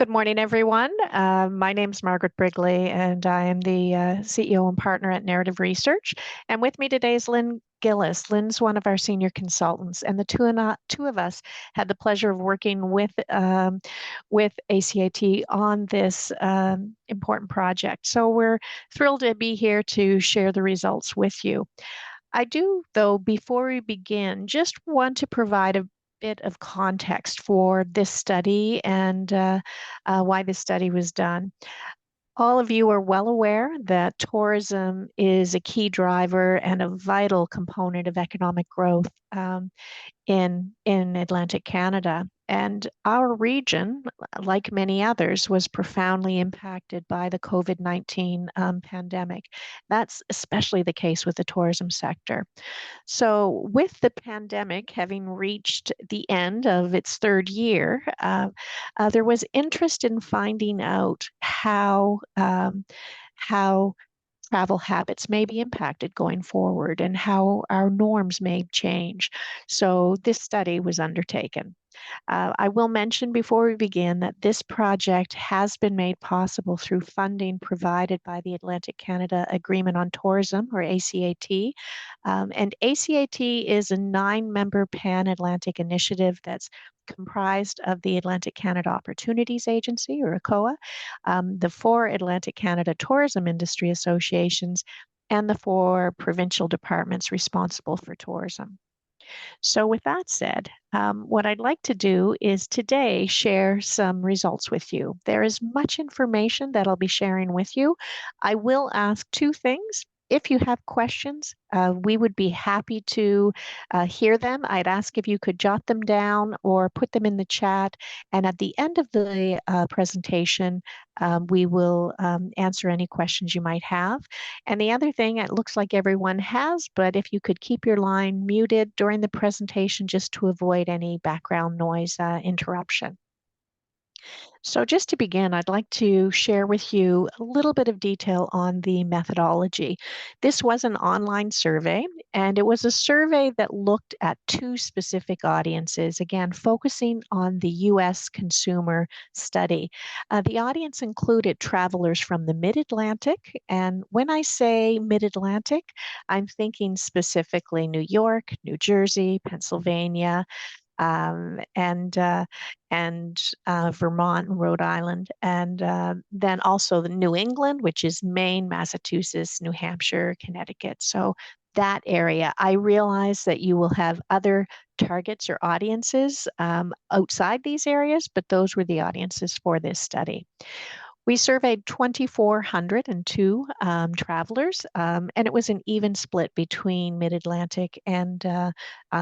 Good morning, everyone. My name is Margaret Brigley, and I am the CEO and partner at Narrative Research. And with me today is Lynn Gillis. Lynn's one of our senior consultants, and the two of us had the pleasure of working with ACAT on this important project. So we're thrilled to be here to share the results with you. I do, though, before we begin, just want to provide a bit of context for this study and why this study was done. All of you are well aware that tourism is a key driver and a vital component of economic growth in Atlantic Canada. And our region, like many others, was profoundly impacted by the COVID-19 pandemic. That's especially the case with the tourism sector. So, with the pandemic having reached the end of its third year, there was interest in finding out how travel habits may be impacted going forward and how our norms may change. So, this study was undertaken. I will mention before we begin that this project has been made possible through funding provided by the Atlantic Canada Agreement on Tourism, or ACAT. And ACAT is a 9-member pan-Atlantic initiative that's comprised of the Atlantic Canada Opportunities Agency, or ACOA, the 4 Atlantic Canada Tourism Industry Associations, and the 4 provincial departments responsible for tourism. So with that said, what I'd like to do is today share some results with you. There is much information that I'll be sharing with you. I will ask 2 things. If you have questions, we would be happy to hear them. I'd ask if you could jot them down or put them in the chat. And at the end of the presentation, we will answer any questions you might have. And the other thing, it looks like everyone has, but if you could keep your line muted during the presentation just to avoid any background noise interruption. So just to begin, I'd like to share with you a little bit of detail on the methodology. This was an online survey, and it was a survey that looked at 2 specific audiences, again, focusing on the U.S. consumer study. The audience included travelers from the Mid-Atlantic, and when I say Mid-Atlantic, I'm thinking specifically New York, New Jersey, Pennsylvania, and Vermont and Rhode Island, and then also the New England, which is Maine, Massachusetts, New Hampshire, Connecticut. So that area. I realize that you will have other targets or audiences outside these areas, but those were the audiences for this study. We surveyed 2,402 travelers, and it was an even split between Mid-Atlantic and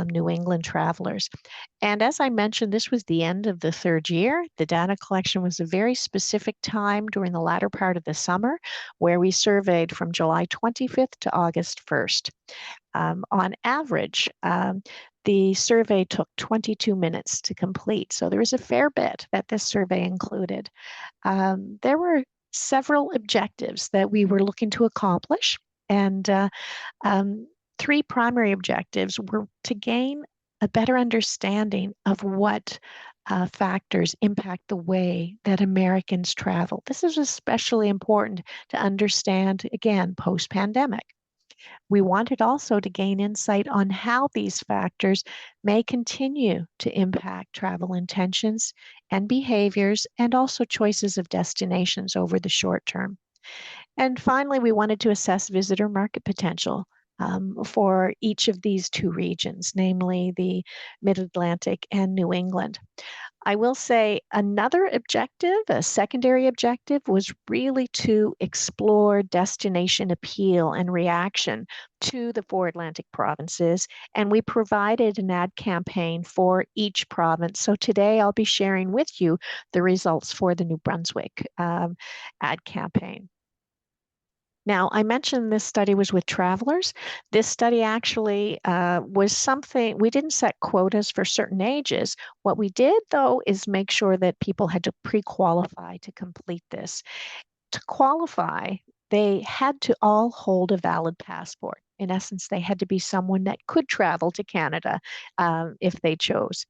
New England travelers. And as I mentioned, this was the end of the third year. The data collection was a very specific time during the latter part of the summer, where we surveyed from July 25th to August 1st. On average, the survey took 22 minutes to complete. So there was a fair bit that this survey included. There were several objectives that we were looking to accomplish, and 3 primary objectives were to gain a better understanding of what factors impact the way that Americans travel. This is especially important to understand, again, post-pandemic. We wanted also to gain insight on how these factors may continue to impact travel intentions and behaviors, and also choices of destinations over the short term. And finally, we wanted to assess visitor market potential for each of these 2 regions, namely the Mid-Atlantic and New England. I will say another objective, a secondary objective, was really to explore destination appeal and reaction to the 4 Atlantic provinces, and we provided an ad campaign for each province. So today I'll be sharing with you the results for the New Brunswick ad campaign. Now, I mentioned this study was with travelers. This study actually was something, we didn't set quotas for certain ages. What we did, though, is make sure that people had to pre-qualify to complete this. To qualify, they had to all hold a valid passport. In essence, they had to be someone that could travel to Canada if they chose.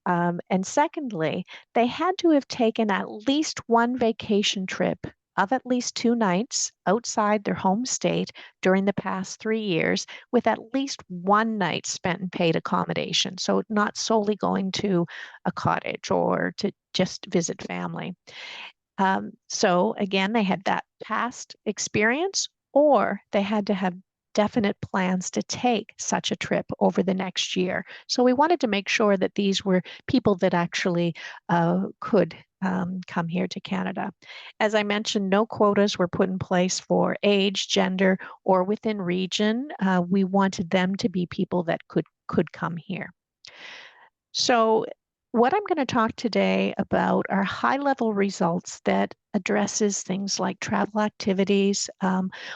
And secondly, they had to have taken at least one vacation trip of at least 2 nights outside their home state during the past 3 years, with at least one night spent in paid accommodation. So, not solely going to a cottage or to just visit family. So again, they had that past experience, or they had to have definite plans to take such a trip over the next year. So we wanted to make sure that these were people that actually could come here to Canada. As I mentioned, no quotas were put in place for age, gender, or within region. We wanted them to be people that could come here. So what I'm going to talk today about are high-level results that addresses things like travel activities,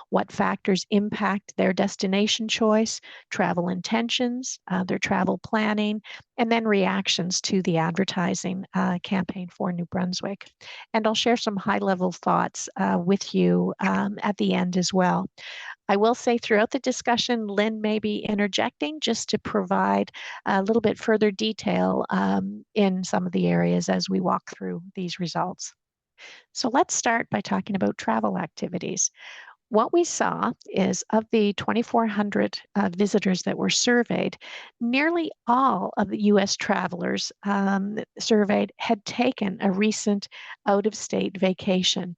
what factors impact their destination choice, travel intentions, their travel planning, and then reactions to the advertising campaign for New Brunswick. And I'll share some high-level thoughts with you at the end as well. I will say throughout the discussion, Lynn may be interjecting just to provide a little bit further detail in some of the areas as we walk through these results. So let's start by talking about travel activities. What we saw is of the 2,400 visitors that were surveyed, nearly all of the US travelers surveyed had taken a recent out-of-state vacation.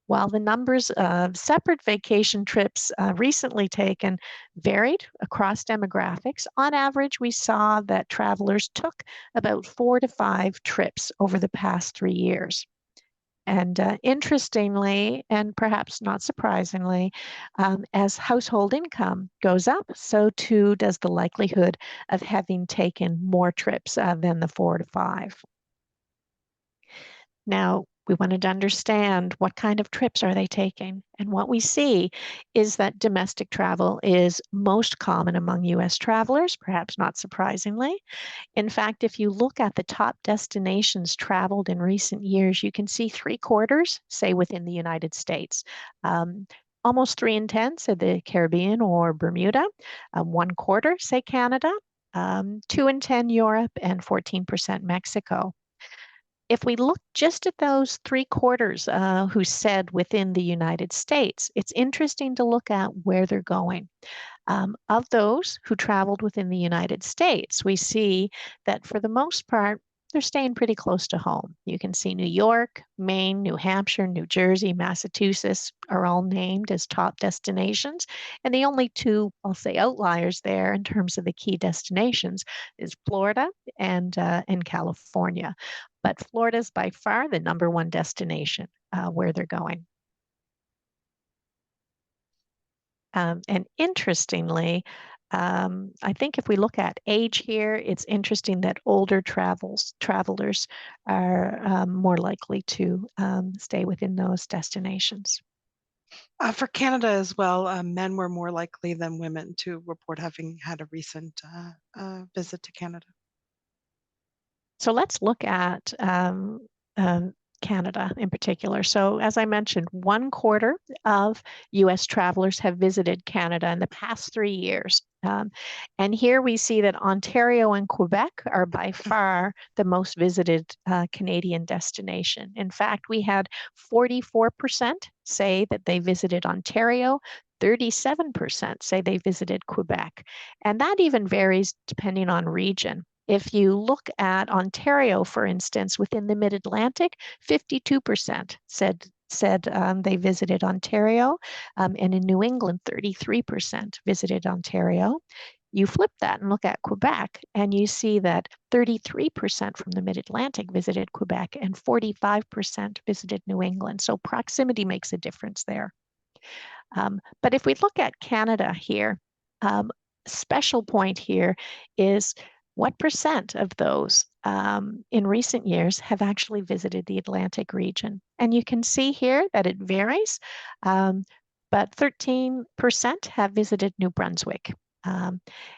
While the numbers of separate vacation trips recently taken varied across demographics, on average, we saw that travelers took about 4 to 5 trips over the past 3 years. And interestingly, and perhaps not surprisingly, as household income goes up, so too does the likelihood of having taken more trips than the 4 to 5. Now, we wanted to understand what kind of trips are they taking. And what we see is that domestic travel is most common among US travelers, perhaps not surprisingly. In fact, if you look at the top destinations traveled in recent years, you can see 3/4 say within the United States. Almost 3 in 10 said the Caribbean or Bermuda. 1/4 say Canada. 2 in 10 Europe, and 14% Mexico. If we look just at those 3/4 who said within the United States, it's interesting to look at where they're going. Of those who traveled within the United States, we see that for the most part, they're staying pretty close to home. You can see New York, Maine, New Hampshire, New Jersey, Massachusetts are all named as top destinations. And the only two, I'll say, outliers there in terms of the key destinations is Florida and California. But Florida is by far the #1 destination where they're going. And interestingly, I think if we look at age here, it's interesting that older travelers are more likely to stay within those destinations. For Canada as well, men were more likely than women to report having had a recent visit to Canada. So let's look at Canada in particular. So as I mentioned, 1/4 of US travelers have visited Canada in the past 3 years. And here we see that Ontario and Quebec are by far the most visited Canadian destination. In fact, we had 44% say that they visited Ontario, 37% say they visited Quebec. And that even varies depending on region. If you look at Ontario, for instance, within the Mid-Atlantic, 52% said they visited Ontario, and in New England, 33% visited Ontario. You flip that and look at Quebec, and you see that 33% from the Mid-Atlantic visited Quebec and 45% visited New England. So proximity makes a difference there. But if we look at Canada here, special point here is what percent of those in recent years have actually visited the Atlantic region? And you can see here that it varies, but 13% have visited New Brunswick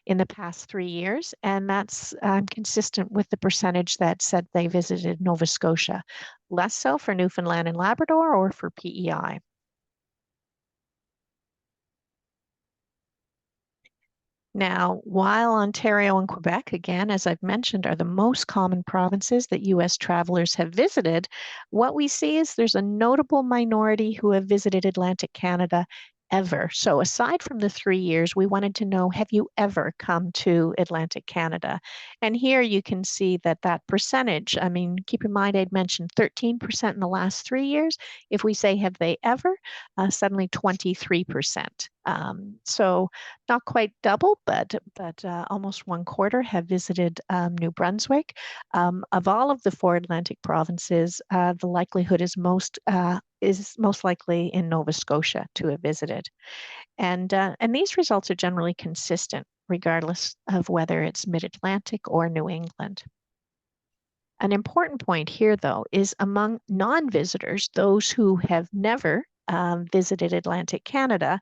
in the past 3 years, and that's consistent with the percentage that said they visited Nova Scotia. Less so for Newfoundland and Labrador or for PEI. Now, while Ontario and Quebec, again, as I've mentioned, are the most common provinces that US travelers have visited, what we see is there's a notable minority who have visited Atlantic Canada ever. So aside from the 3 years, we wanted to know, have you ever come to Atlantic Canada? And here you can see that that percentage, I mean, keep in mind I'd mentioned 13% in the last 3 years. If we say, have they ever, suddenly 23%. So not quite double, but almost one quarter have visited New Brunswick. Of all of the four Atlantic provinces, the likelihood is most likely in Nova Scotia to have visited. And these results are generally consistent, regardless of whether it's Mid-Atlantic or New England. An important point here, though, is among non-visitors, those who have never visited Atlantic Canada,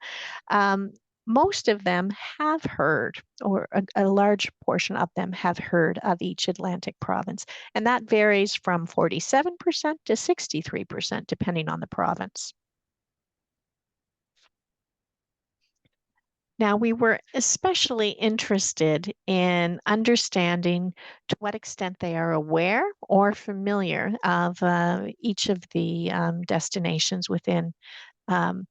um, most of them have heard, or a large portion of them have heard of each Atlantic province. And that varies from 47% to 63%, depending on the province. Now, we were especially interested in understanding to what extent they are aware or familiar of each of the destinations um,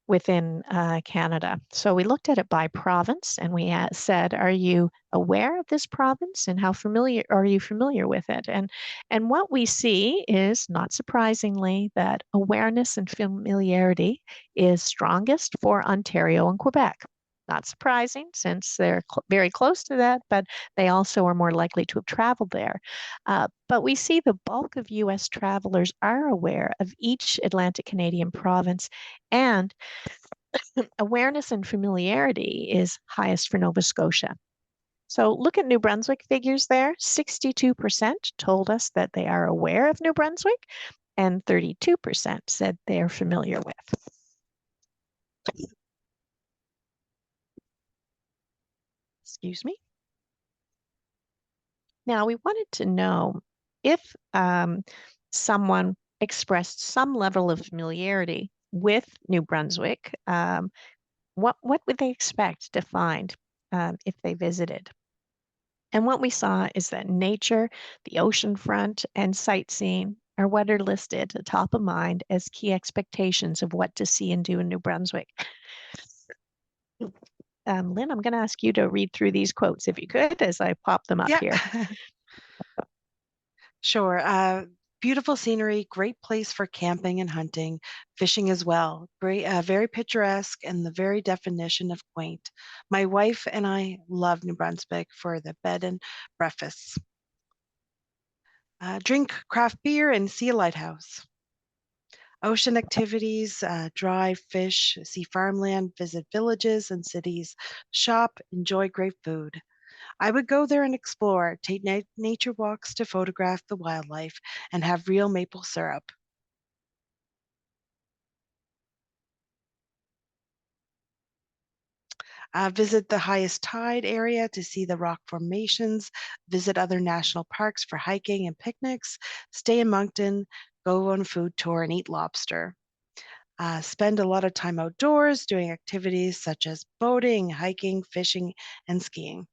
within Canada. So we looked at it by province and we said, are you aware of this province and how familiar are you familiar with it? And what we see is, not surprisingly, that awareness and familiarity is strongest for Ontario and Quebec. Not surprising since they're very close to that, but they also are more likely to have traveled there. But we see the bulk of US travelers are aware of each Atlantic Canadian province, and awareness and familiarity is highest for Nova Scotia. So look at New Brunswick figures there. 62% told us that they are aware of New Brunswick, and 32% said they are familiar with. Excuse me. Now, we wanted to know if someone expressed some level of familiarity with New Brunswick, what would they expect to find if they visited? And what we saw is that nature, the ocean front, and sightseeing are what are listed at top of mind as key expectations of what to see and do in New Brunswick. Lynn, I'm going to ask you to read through these quotes if you could, as I pop them up Yeah, here. sure. Beautiful scenery, great place for camping and hunting, fishing as well. Great, very picturesque, and the very definition of quaint. My wife and I love New Brunswick for the bed and breakfasts. Drink craft beer and see a lighthouse. Ocean activities, drive, fish, see farmland, visit villages and cities, shop, enjoy great food. I would go there and explore, take nature walks to photograph the wildlife, and have real maple syrup. Visit the highest tide area to see the rock formations, visit other national parks for hiking and picnics, stay in Moncton, go on a food tour, and eat lobster. Spend a lot of time outdoors doing activities such as boating, hiking, fishing, and skiing.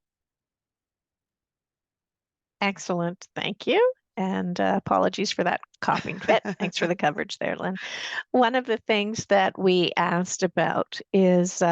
Excellent. Thank you. And apologies for that coughing fit. Thanks for the coverage there, Lynn. One of the things that we asked about is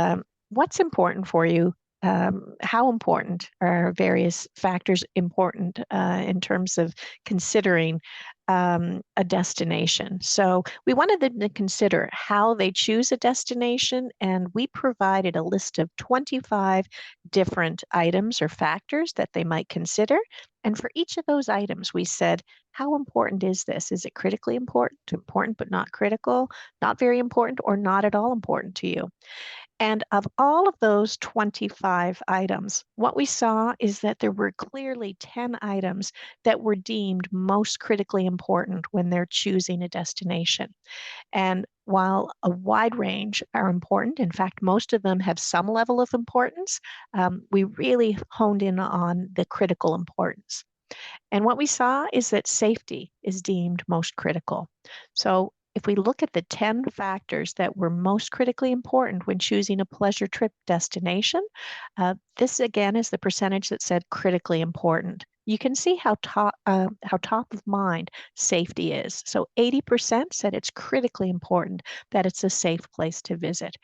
what's important for you? How important are various factors important in terms of considering a destination? So we wanted them to consider how they choose a destination, and we provided a list of 25 different items or factors that they might consider. And for each of those items, we said, how important is this? Is it critically important but not critical, not very important, or not at all important to you? And of all of those 25 items, what we saw is that there were clearly 10 items that were deemed most critically important when they're choosing a destination. And while a wide range are important, in fact, most of them have some level of importance, we really honed in on the critical importance. And what we saw is that safety is deemed most critical. So if we look at the 10 factors that were most critically important when choosing a pleasure trip destination, this again is the percentage that said critically important. You can see how top of mind safety is. So 80% said it's critically important that it's a safe place to visit.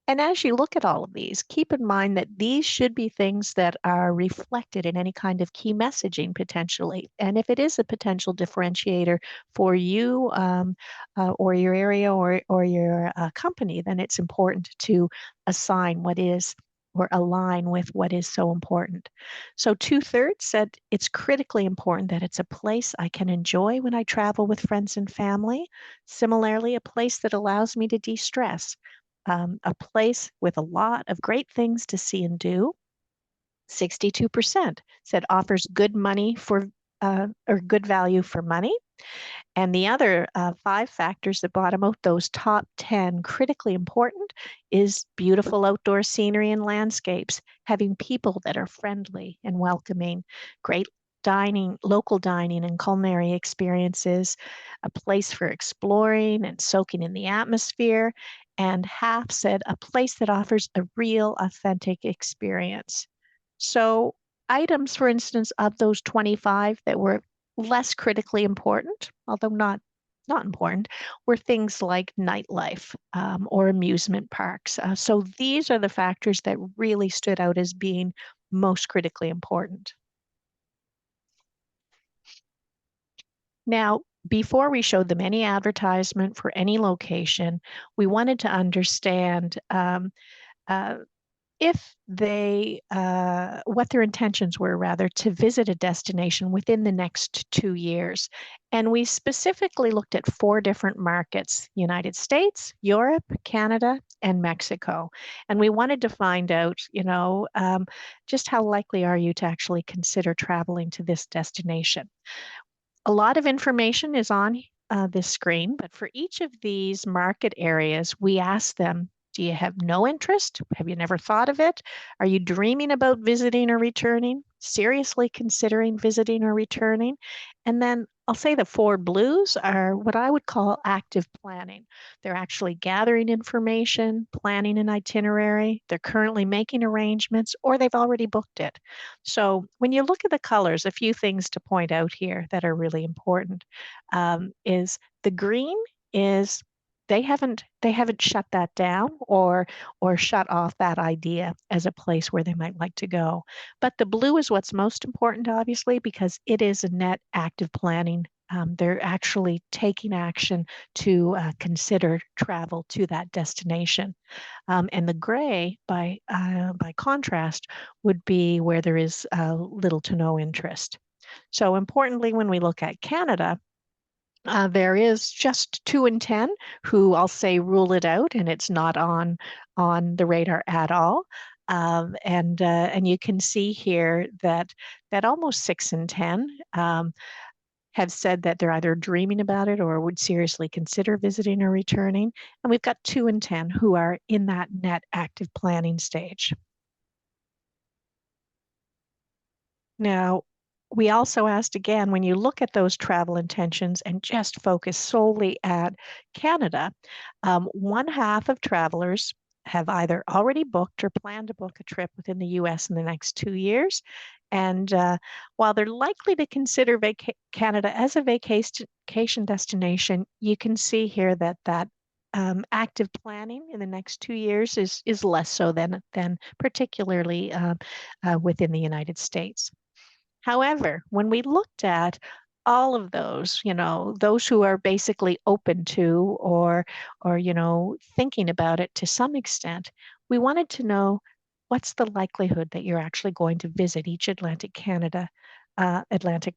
And as you look at all of these, keep in mind that these should be things that are reflected in any kind of key messaging potentially. And if it is a potential differentiator for you or your area or your company, then it's important to assign what is or align with what is so important. So 2/3 said it's critically important that it's a place I can enjoy when I travel with friends and family. Similarly, a place that allows me to de-stress, a place with a lot of great things to see and do. 62% said offers good money for or good value for money. And the other 5 factors that bottom out those top 10 critically important is beautiful outdoor scenery and landscapes, having people that are friendly and welcoming, great dining, local dining and culinary experiences, a place for exploring and soaking in the atmosphere. And half said a place that offers a real, authentic experience. So, items, for instance, of those 25 that were less critically important, although not important, were things like nightlife or amusement parks. So these are the factors that really stood out as being most critically important. Now, before we showed them any advertisement for any location, we wanted to understand uh, if they, what their intentions were rather to visit a destination within the next 2 years. And we specifically looked at 4 different markets: United States, Europe, Canada, and Mexico. And we wanted to find out, just how likely are you to actually consider traveling to this destination? A lot of information is on this screen, but for each of these market areas, we ask them, do you have no interest? Have you never thought of it? Are you dreaming about visiting or returning? Seriously considering visiting or returning? And then I'll say the 4 blues are what I would call active planning. They're actually gathering information, planning an itinerary, they're currently making arrangements, or they've already booked it. So when you look at the colors, a few things to point out here that are really important is the green is they haven't shut that down or shut off that idea as a place where they might like to go. But the blue is what's most important, obviously, because it is a net active planning. They're actually taking action to consider travel to that destination. And the gray, by contrast, would be where there is little to no interest. So importantly, when we look at Canada, there is just 2 in 10 who I'll say rule it out, and it's not on the radar at all. And you can see here that almost 6 in 10 have said that they're either dreaming about it or would seriously consider visiting or returning. And we've got 2 in 10 who are in that net active planning stage. Now, we also asked again, when you look at those travel intentions and just focus solely at Canada, 1/2 of travelers have either already booked or plan to book a trip within the US in the next 2 years. And while they're likely to consider Canada as a vacation destination, you can see here that active planning in the next 2 years is less so than particularly within the United States. However, when we looked at all of those, those who are basically open to or thinking about it to some extent, we wanted to know what's the likelihood that you're actually going to visit each Atlantic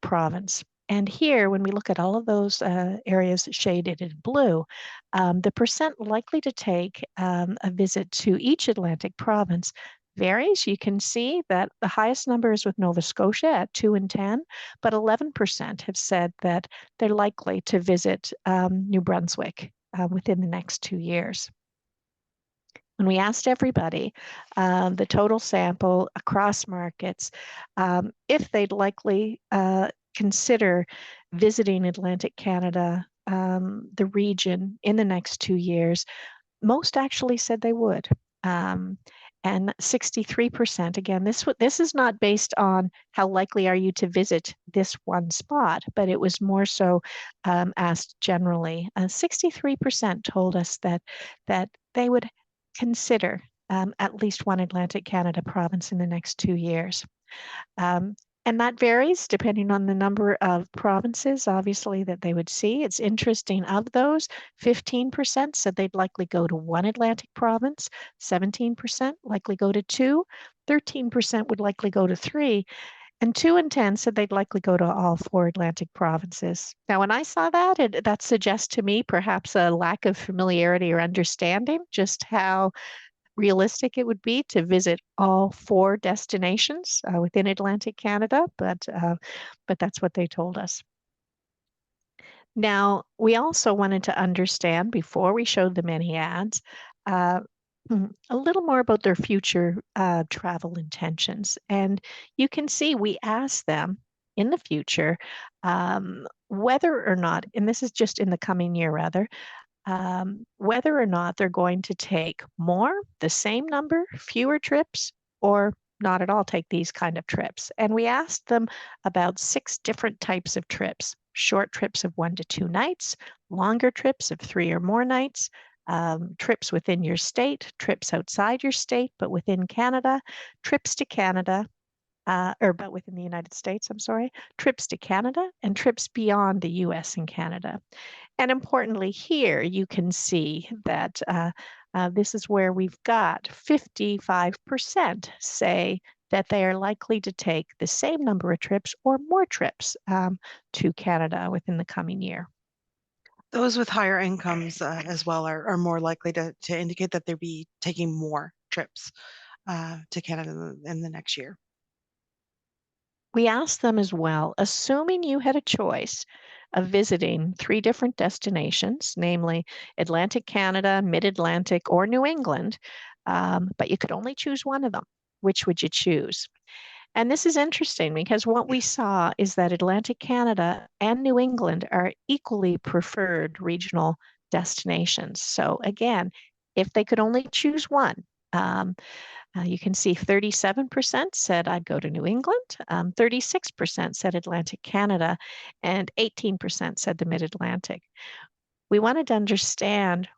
province. And here, when we look at all of those areas shaded in blue, the percent likely to take a visit to each Atlantic province varies. You can see that the highest number is with Nova Scotia at 2 in 10, but 11% have said that they're likely to visit New Brunswick within the next 2 years. When we asked everybody, the total sample across markets, if they'd likely consider visiting Atlantic Canada the region in the next 2 years, most actually said they would. Um, and 63%, again, this is not based on how likely are you to visit this one spot, but it was more so asked generally. 63% told us that they would consider at least one Atlantic Canada province in the next 2 years. Um, and that varies depending on the number of provinces, obviously, that they would see. It's interesting. Of those, 15% said they'd likely go to one Atlantic province, 17% likely go to two, 13% would likely go to three, and 2 and 10 said they'd likely go to all four Atlantic provinces. Now, when I saw that, that suggests to me perhaps a lack of familiarity or understanding just how realistic it would be to visit all four destinations within Atlantic Canada, but that's what they told us. Now, we also wanted to understand before we showed them any ads, uh, a little more about their future travel intentions. And you can see we asked them in the future whether or not, and this is just in the coming year rather, whether or not they're going to take more, the same number, fewer trips, or not at all take these kind of trips. And we asked them about 6 different types of trips: short trips of 1 to 2 nights, longer trips of 3 or more nights, trips within your state, trips outside your state, but within Canada, trips to Canada, but within the United States, I'm sorry, trips to Canada, and trips beyond the US and Canada. And importantly, here you can see that this is where we've got 55% say that they are likely to take the same number of trips or more trips to Canada within the coming year. Those with higher incomes as well are more likely to indicate that they'll be taking more trips to Canada in the next year. We asked them as well, assuming you had a choice of visiting 3 different destinations, namely Atlantic Canada, Mid-Atlantic, or New England, but you could only choose one of them, which would you choose? And this is interesting because what we saw is that Atlantic Canada and New England are equally preferred regional destinations. So again, if they could only choose one, you can see 37% said I'd go to New England, 36% said Atlantic Canada, and 18% said the Mid-Atlantic. We wanted to understand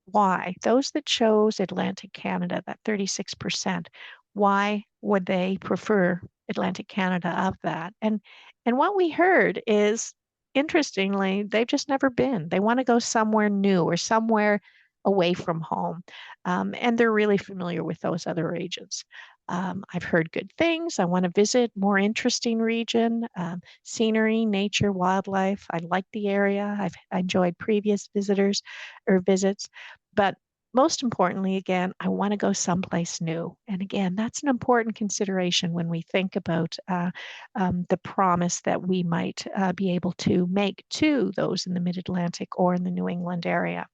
why those that chose Atlantic Canada, that 36%, why would they prefer Atlantic Canada of that? And what we heard is, interestingly, they've just never been. They want to go somewhere new or somewhere away from home. And they're really familiar with those other regions. I've heard good things. I want to visit more interesting region, scenery, nature, wildlife. I like the area. I enjoyed previous visitors or visits. But most importantly, again, I want to go someplace new. And again, that's an important consideration when we think about the promise that we might be able to make to those in the Mid-Atlantic or in the New England area.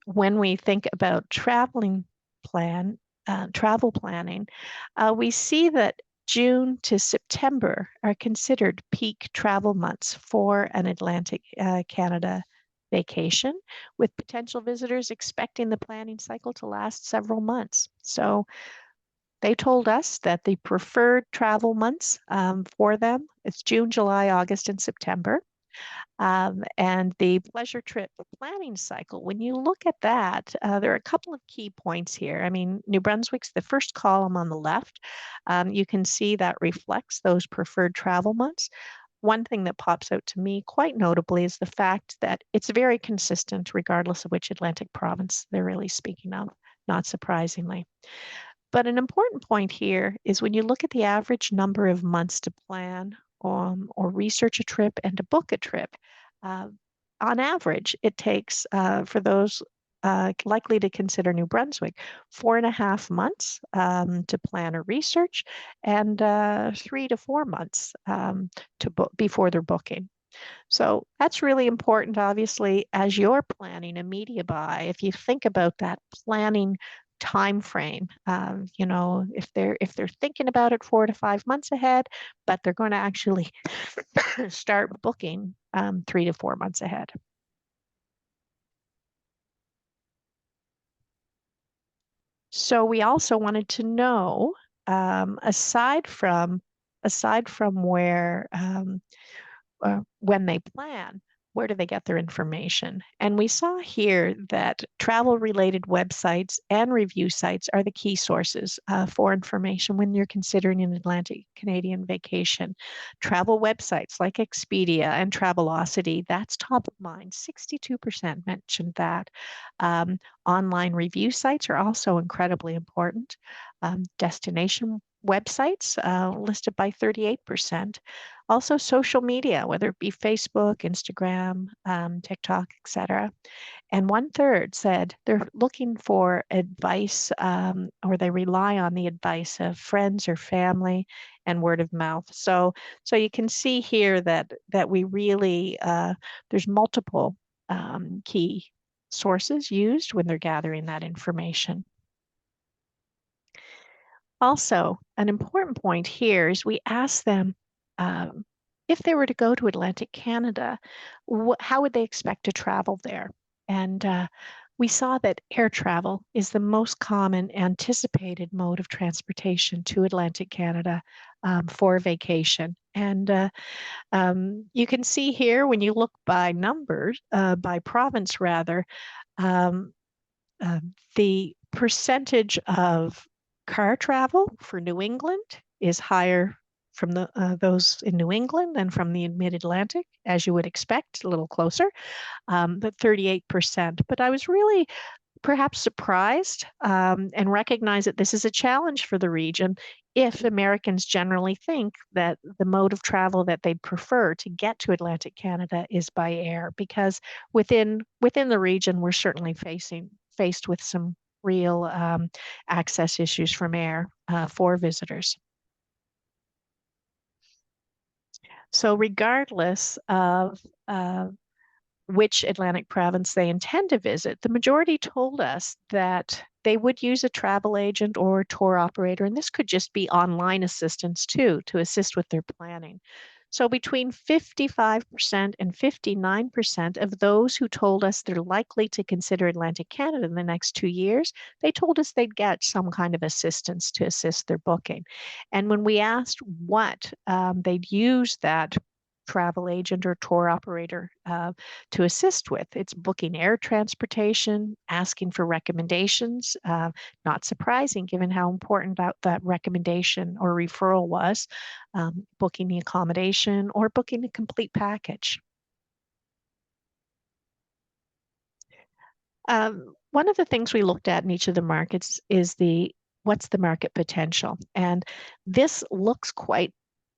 When we think about travel planning, we see that June to September are considered peak travel months for an Atlantic Canada vacation, with potential visitors expecting the planning cycle to last several months. So they told us that the preferred travel months for them is June, July, August, and September. And the pleasure trip planning cycle, when you look at that, there are a couple of key points here. I mean, New Brunswick's the first column on the left. You can see that reflects those preferred travel months. One thing that pops out to me quite notably is the fact that it's very consistent regardless of which Atlantic province they're really speaking of, not surprisingly. But an important point here is when you look at the average number of months to plan or research a trip and to book a trip, uh, on average, it takes for those likely to consider New Brunswick 4.5 months to plan or research, and 3 to 4 months to book before they're booking. So that's really important, obviously, as you're planning a media buy. If you think about that planning time frame, if they're thinking about it 4 to 5 months ahead, but they're going to actually start booking 3 to 4 months ahead. So we also wanted to know, aside from where when they plan, where do they get their information? And we saw here that travel-related websites and review sites are the key sources for information when you're considering an Atlantic Canadian vacation. Travel websites like Expedia and Travelocity, that's top of mind. 62% mentioned that. Online review sites are also incredibly important. Destination websites listed by 38%. Also, social media, whether it be Facebook, Instagram, TikTok, etc. And 1/3 said they're looking for advice or they rely on the advice of friends or family and word of mouth. So you can see here that we really, there's multiple key sources used when they're gathering that information. Also, an important point here is we ask them um, if they were to go to Atlantic Canada, how would they expect to travel there? And we saw that air travel is the most common anticipated mode of transportation to Atlantic Canada for vacation. And you can see here when you look by numbers, by province rather, um, the percentage of car travel for New England is higher from those in New England than from the mid-Atlantic, as you would expect, a little closer, but 38%. But I was really perhaps surprised and recognize that this is a challenge for the region if Americans generally think that the mode of travel that they'd prefer to get to Atlantic Canada is by air, because within the region, we're certainly faced with some real access issues from air for visitors. So regardless of which Atlantic province they intend to visit, the majority told us that they would use a travel agent or a tour operator, and this could just be online assistance too, to assist with their planning. So between 55% and 59% of those who told us they're likely to consider Atlantic Canada in the next 2 years, they told us they'd get some kind of assistance to assist their booking. And when we asked what they'd use that travel agent or tour operator to assist with. It's booking air transportation, asking for recommendations. Not surprising given how important that recommendation or referral was, booking the accommodation or booking a complete package. One of the things we looked at in each of the markets is what's the market potential? And this looks quite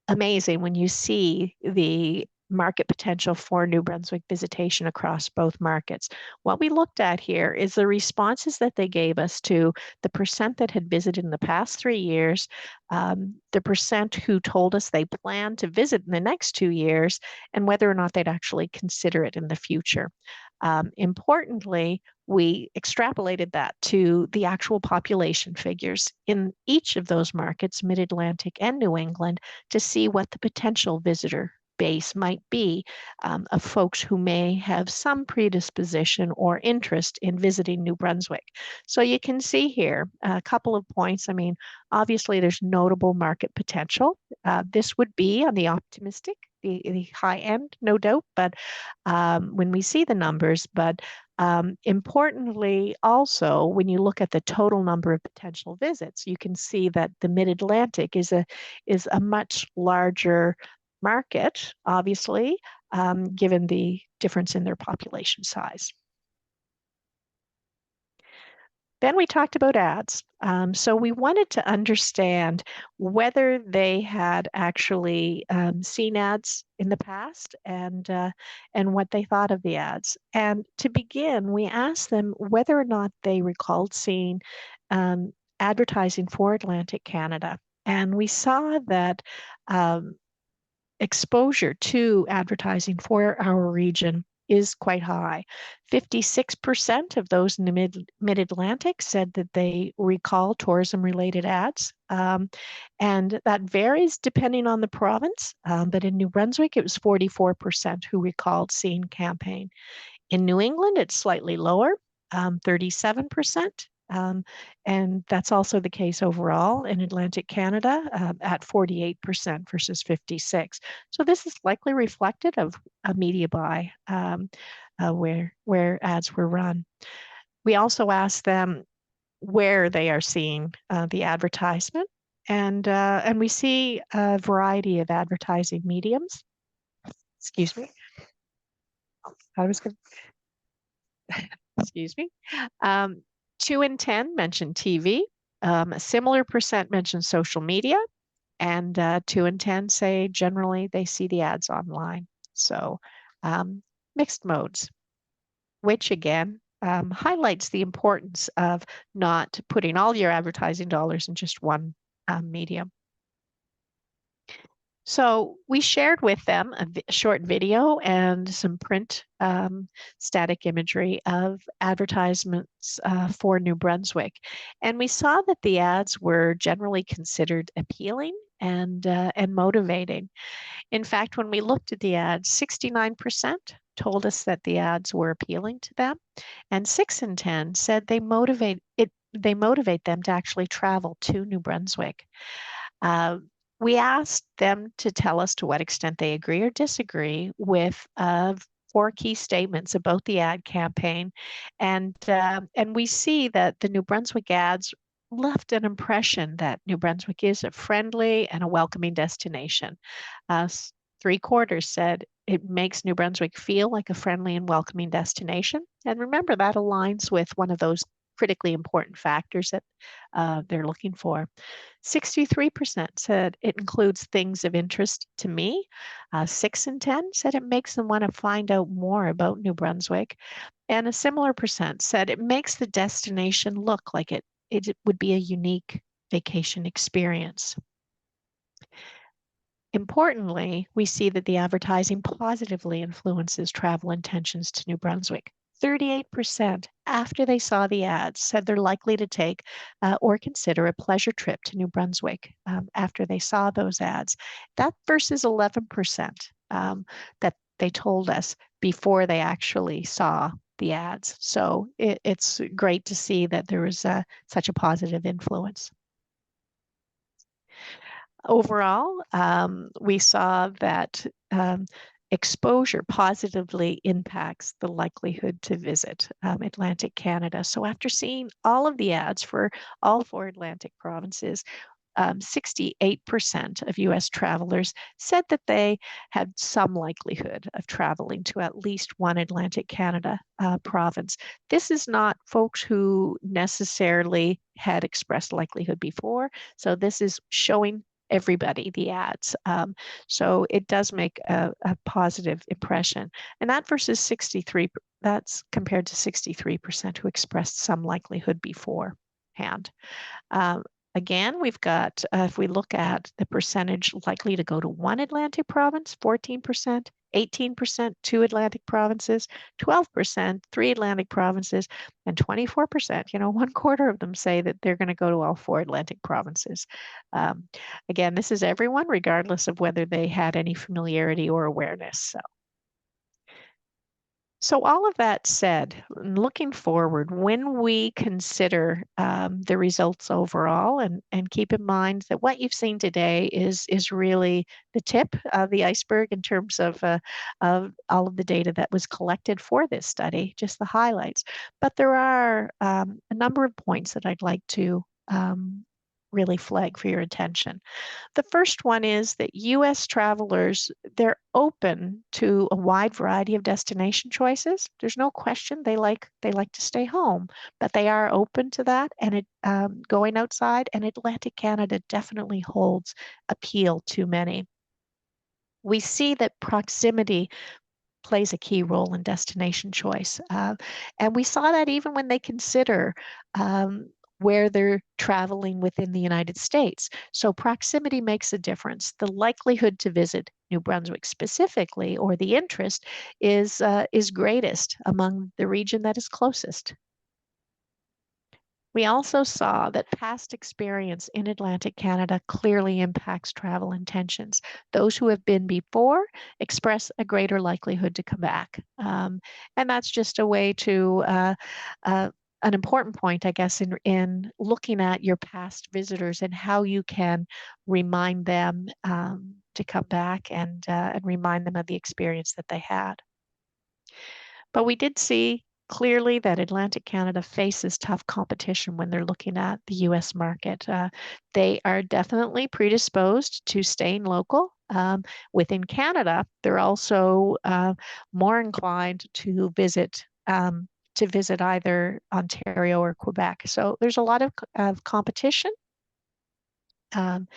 amazing when you see the market potential for New Brunswick visitation across both markets. What we looked at here is the responses that they gave us to the percent that had visited in the past 3 years, the percent who told us they plan to visit in the next 2 years, and whether or not they'd actually consider it in the future. Importantly, we extrapolated that to the actual population figures in each of those markets, Mid-Atlantic and New England, to see what the potential visitor base might be of folks who may have some predisposition or interest in visiting New Brunswick. So you can see here a couple of points. I mean, obviously there's notable market potential. This would be on the optimistic, the high end, no doubt, but when we see the numbers, but importantly, also, when you look at the total number of potential visits, you can see that the Mid-Atlantic is a much larger market, obviously, given the difference in their population size. Then we talked about ads. So we wanted to understand whether they had actually seen ads in the past and what they thought of the ads. And to begin, we asked them whether or not they recalled seeing advertising for Atlantic Canada. And we saw that exposure to advertising for our region is quite high. 56% of those in the mid-Atlantic said that they recall tourism-related ads. And that varies depending on the province. But in New Brunswick, it was 44% who recalled seeing campaign. In New England, it's slightly lower, 37%. And that's also the case overall in Atlantic Canada at 48% versus 56. So this is likely reflected of a media buy where ads were run. We also asked them where they are seeing the advertisement, and we see a variety of advertising mediums. Excuse me. I was going excuse me. 2 in 10 mentioned TV. A similar percent mentioned social media, and 2 in 10 say generally they see the ads online. So mixed modes, which again highlights the importance of not putting all your advertising dollars in just one medium. So we shared with them a short video and some print static imagery of advertisements for New Brunswick. And we saw that the ads were generally considered appealing and motivating. In fact, when we looked at the ads, 69% told us that the ads were appealing to them, and 6 in 10 said they motivate them to actually travel to New Brunswick. We asked them to tell us to what extent they agree or disagree with 4 key statements about the ad campaign, and we see that the New Brunswick ads left an impression that New Brunswick is a friendly and a welcoming destination. 3/4 said it makes New Brunswick feel like a friendly and welcoming destination, and remember that aligns with one of those critically important factors that they're looking for. 63% said it includes things of interest to me. 6 in 10 said it makes them want to find out more about New Brunswick. And a similar percent said it makes the destination look like it would be a unique vacation experience. Importantly, we see that the advertising positively influences travel intentions to New Brunswick. 38% after they saw the ads said they're likely to take or consider a pleasure trip to New Brunswick after they saw those ads. That versus 11% that they told us before they actually saw the ads. So it's great to see that there was such a positive influence. Overall, we saw that exposure positively impacts the likelihood to visit Atlantic Canada. So after seeing all of the ads for all 4 Atlantic provinces, 68% of US travelers said that they had some likelihood of traveling to at least one Atlantic Canada province. This is not folks who necessarily had expressed likelihood before. So this is showing everybody the ads. So it does make a positive impression. And that versus 63, that's compared to 63% who expressed some likelihood beforehand. Again, we've got, if we look at the percentage likely to go to one Atlantic province, 14%, 18% 2 Atlantic provinces, 12% 3 Atlantic provinces, and 24%, 1/4 of them say that they're going to go to all 4 Atlantic provinces. Again, this is everyone, regardless of whether they had any familiarity or awareness. So all of that said, looking forward, when we consider the results overall, and keep in mind that what you've seen today is really the tip of the iceberg in terms of all of the data that was collected for this study, just the highlights. But there are a number of points that I'd like to really flag for your attention. The first one is that US travelers, they're open to a wide variety of destination choices. There's no question they like to stay home, but they are open to that, and going outside, and Atlantic Canada definitely holds appeal to many. We see that proximity plays a key role in destination choice. And we saw that even when they consider where they're traveling within the United States. So proximity makes a difference. The likelihood to visit New Brunswick specifically, or the interest, is greatest among the region that is closest. We also saw that past experience in Atlantic Canada clearly impacts travel intentions. Those who have been before express a greater likelihood to come back. And that's just a way to, an important point, I guess, in looking at your past visitors and how you can remind them to come back and remind them of the experience that they had. But we did see clearly that Atlantic Canada faces tough competition when they're looking at the US market. They are definitely predisposed to staying local. Within Canada, they're also more inclined to visit either Ontario or Quebec. So there's a lot of competition. Um,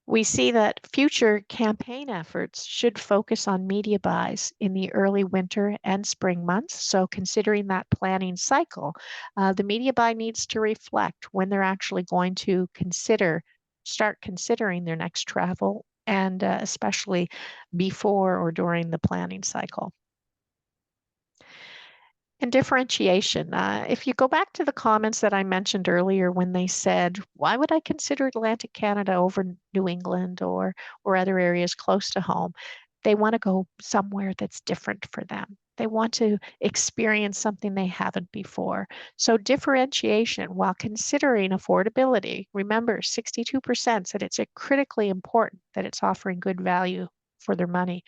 we see that future campaign efforts should focus on media buys in the early winter and spring months. So considering that planning cycle, the media buy needs to reflect when they're actually going to start considering their next travel, and especially before or during the planning cycle. And differentiation. If you go back to the comments that I mentioned earlier when they said, why would I consider Atlantic Canada over New England or other areas close to home? They want to go somewhere that's different for them. They want to experience something they haven't before. So differentiation while considering affordability. Remember, 62% said it's critically important that it's offering good value for their money.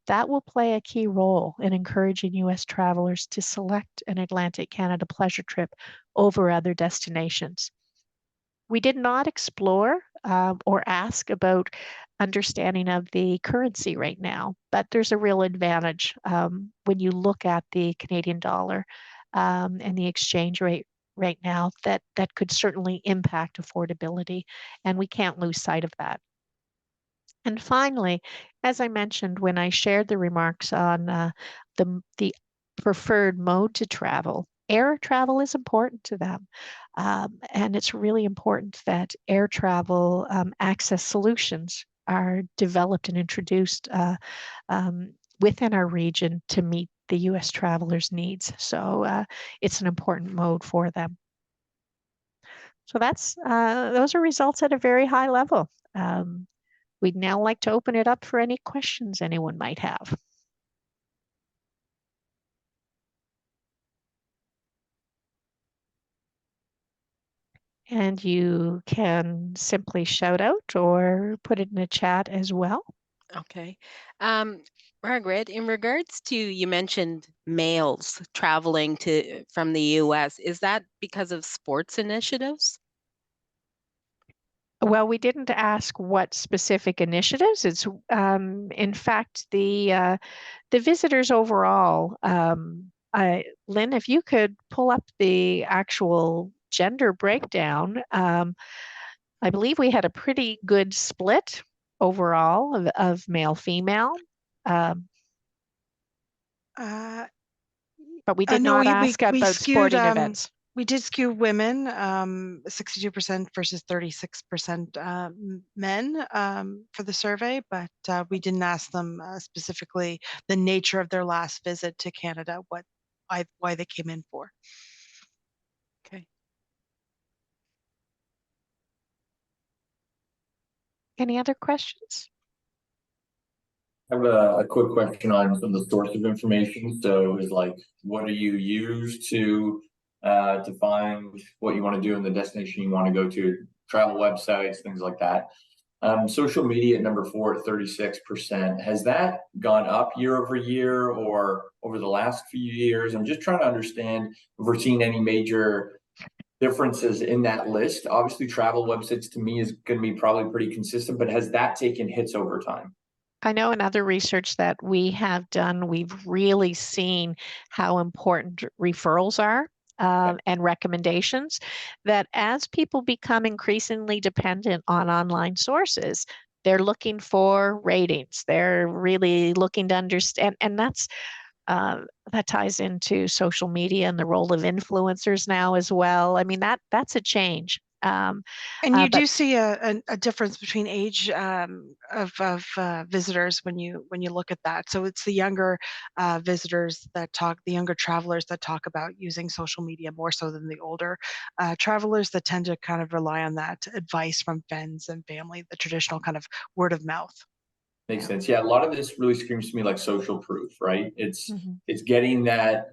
That will play a key role in encouraging US travelers to select an Atlantic Canada pleasure trip over other destinations. We did not explore or ask about understanding of the currency right now, but there's a real advantage when you look at the Canadian dollar and the exchange rate right now that could certainly impact affordability, and we can't lose sight of that. And finally, as I mentioned when I shared the remarks on the preferred mode to travel, air travel is important to them. And it's really important that air travel access solutions are developed and introduced within our region to meet the US travelers' needs. So it's an important mode for them. So those are results at a very high level. We'd now like to open it up for any questions anyone might have. And you can simply shout out or put it in a chat as well. Okay. Um, Margaret, in regards to, you mentioned males traveling from the US, is that because of sports initiatives? Well, we didn't ask what specific initiatives. It's in fact the visitors overall. Lynn, if you could pull up the actual gender breakdown, I believe we had a pretty good split overall of male female. Um, but we did No, not ask we about skewed, sporting events. we did skew women, 62% versus 36% men for the survey, but we didn't ask them specifically the nature of their last visit to Canada, why they came in for. Okay. Any other questions? I have a quick question on some of the source of information. So is like, what do you use to find what you want to do in the destination you want to go to? Travel websites, things like that. Social media at number 4 at 36%. Has that gone up year over year or over the last few years? I'm just trying to understand if we're seeing any major differences in that list. Obviously, travel websites to me is going to be probably pretty consistent, but has that taken hits over time? I know in other research that we have done, we've really seen how important referrals are and recommendations, that as people become increasingly dependent on online sources, they're looking for ratings. They're really looking to understand, and that's that ties into social media and the role of influencers now as well. I mean, that's a change. And you But do see a difference between age of visitors when you look at that. So it's the younger visitors that talk, the younger travelers that talk about using social media more so than the older travelers that tend to kind of rely on that advice from friends and family, the traditional kind of word of mouth. Makes sense. Yeah, a lot of this really screams to me like social proof, right? It's getting that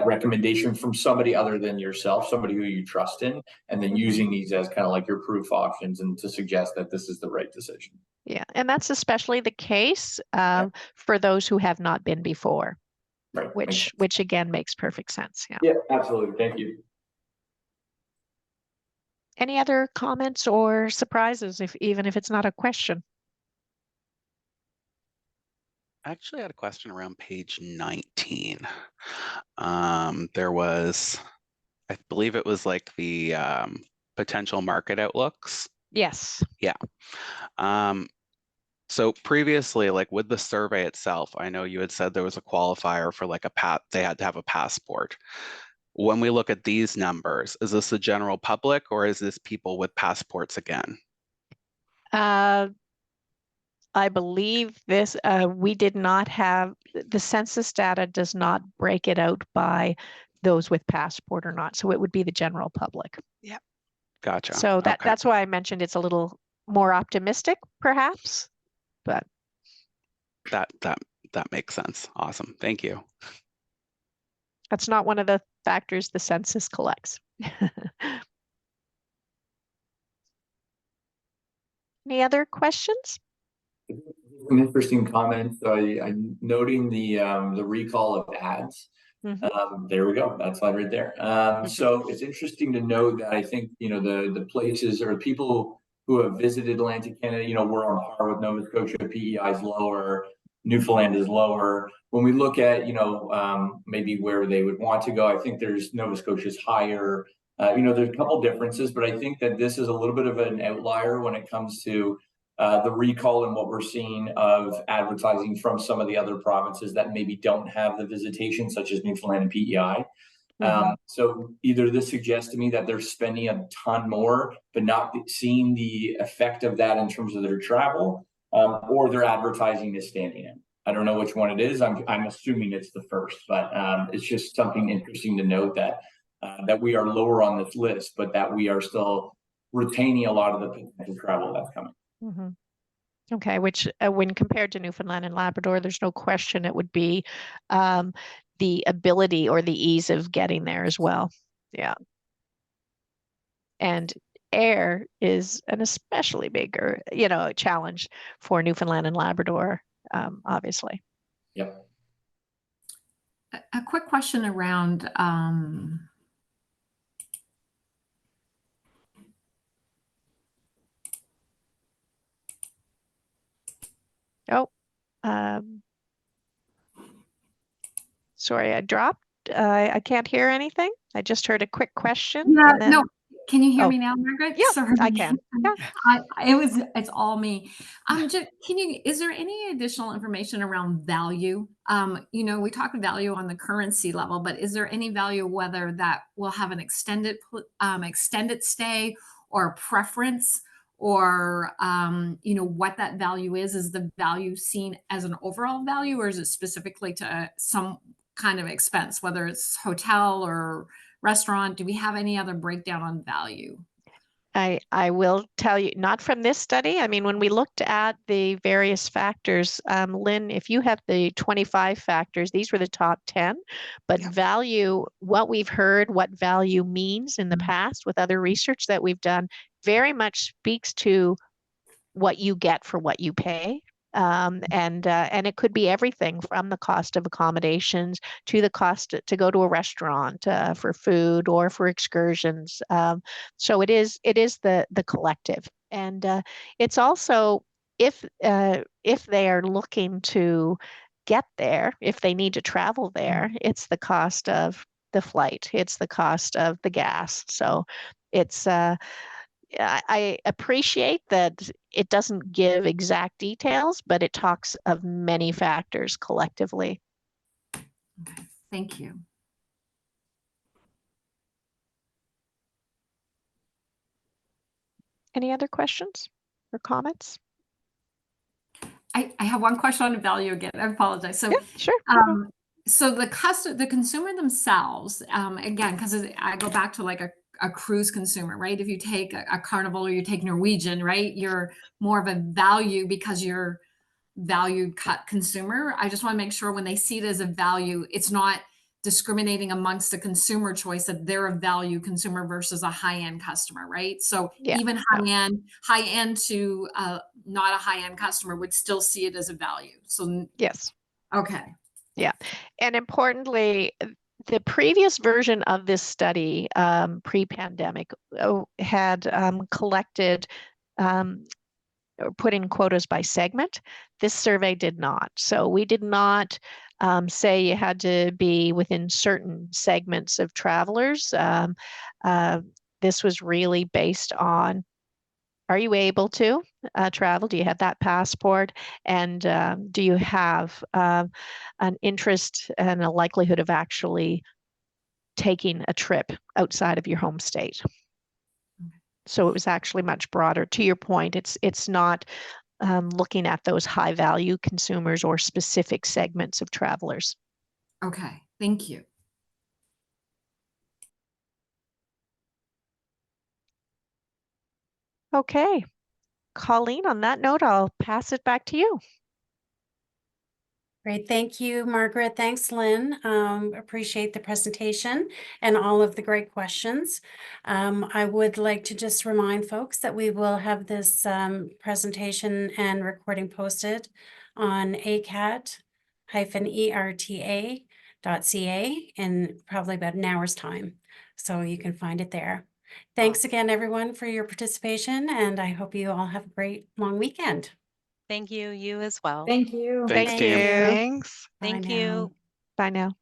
recommendation from somebody other than yourself, somebody who you trust in, and then using these as kind of like your proof options and to suggest that this is the right decision. Yeah, and that's especially the case for those who have not been before, right? Which again makes perfect sense. Yeah. Yeah, absolutely. Thank you. Any other comments or surprises, even if it's not a question? I actually had a question around page 19. There was, I believe it was like the potential market outlooks. Yes. Yeah. So previously, like with the survey itself, I know you had said there was a qualifier for like they had to have a passport. When we look at these numbers, is this the general public or is this people with passports again? I believe this, we did not have, the census data does not break it out by those with passport or not. So it would be the general public. Yeah. Gotcha. So that's why I mentioned it's a little more optimistic, perhaps, but. That makes sense. Awesome. Thank you. That's not one of the factors the census collects. Any other questions? An interesting comment. So I'm noting the recall of ads. There we go. That slide right there. So it's interesting to note that I think the places or people who have visited Atlantic Canada, we're on par with Nova Scotia. PEI is lower. Newfoundland is lower. When we look at maybe where they would want to go, I think there's Nova Scotia's higher. There's a couple differences, but I think that this is a little bit of an outlier when it comes to the recall and what we're seeing of advertising from some of the other provinces that maybe don't have the visitation, such as Newfoundland and PEI. So either this suggests to me that they're spending a ton more, but not seeing the effect of that in terms of their travel, or their advertising is standing in. I don't know which one it is. I'm assuming it's the first, but it's just something interesting to note that we are lower on this list, but that we are still retaining a lot of the potential travel that's coming. Okay, which when compared to Newfoundland and Labrador, there's no question it would be the ability or the ease of getting there as well. Yeah. And air is an especially bigger, challenge for Newfoundland and Labrador, obviously. Yep. A quick question around sorry, I dropped. I can't hear anything. I just heard a quick question. Yeah, and then... no. Can you hear me now, Margaret? Yeah, sorry. I can. Yeah. It's all me. Is there any additional information around value? We talk value on the currency level, but is there any value whether that will have an extended stay or a preference, or what that value is? Is the value seen as an overall value, or is it specifically to some kind of expense, whether it's hotel or restaurant? Do we have any other breakdown on value? I will tell you, not from this study. I mean, when we looked at the various factors, Lynn, if you have the 25 factors, these were the top 10, but value, what we've heard, what value means in the past with other research that we've done, very much speaks to what you get for what you pay. And it could be everything from the cost of accommodations to the cost to go to a restaurant for food or for excursions. So it is the collective, and it's also if they are looking to get there, if they need to travel there, it's the cost of the flight, it's the cost of the gas. So it's I appreciate that it doesn't give exact details, but it talks of many factors collectively. Okay, thank you. Any other questions or comments? I have one question on the value again. I apologize. So, Yeah, sure. so the consumer themselves, again, because I go back to like a cruise consumer, right? If you take a Carnival or you take Norwegian, right, you're more of a value because you're valued consumer. I just want to make sure when they see it as a value, it's not discriminating amongst the consumer choice that they're a value consumer versus a high-end customer, right? So Yeah, even no. high end to not a high-end customer would still see it as a value. So Yes. okay. Yeah. And importantly, the previous version of this study, pre-pandemic, had collected or put in quotas by segment. This survey did not. So we did not say you had to be within certain segments of travelers. This was really based on, are you able to travel? Do you have that passport? And do you have an interest and a likelihood of actually taking a trip outside of your home state? So it was actually much broader. To your point, it's not looking at those high value consumers or specific segments of travelers. Okay. Thank you. Okay. Colleen, on that note, I'll pass it back to you. Great. Thank you, Margaret. Thanks, Lynn. Appreciate the presentation and all of the great questions. I would like to just remind folks that we will have this presentation and recording posted on ACAT-ERTA.ca in probably about an hour's time. So you can find it there. Thanks again, everyone, for your participation, and I hope you all have a great long weekend. Thank you. You as well. Thank you. Thanks, Thank team. you. Thanks. Bye Thank now. you. Bye now.